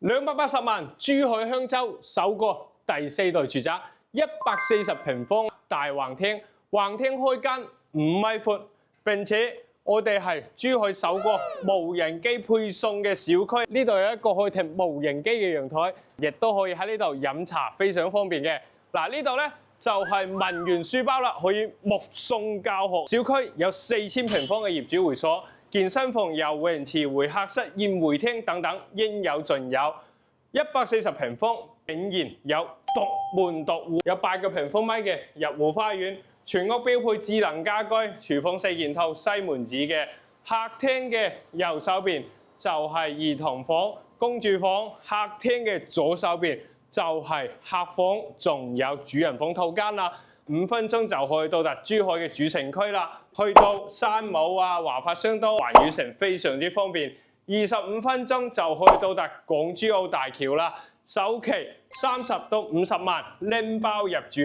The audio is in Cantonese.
280萬，珠海香洲首個第4代住宅，140平方大橫廳，橫廳開間5米闊，並且我哋係珠海首個無人機配送嘅小區。呢度有一個可以停無人機嘅陽台，亦都可以喺呢度飲茶，非常方便嘅。嗱，呢度咧就係文園書包啦，可以目送教學。小區有4000平方嘅業主會所。健身房、游泳池、會客室、宴會廳等等應有盡有，140平方竟然有獨門獨戶，有8個平方米嘅入戶花園，全屋標配智能家居，廚房4件套，西門子嘅。客廳嘅右手邊就係兒童房、公主房，客廳嘅左手邊就係客房，仲有主人房套間啦。5分鐘就可以到達珠海嘅主城區啦，去到山姆啊、華發商都、環宇城非常之方便。25分鐘就可以到達港珠澳大橋啦，首期30到50萬拎包入住。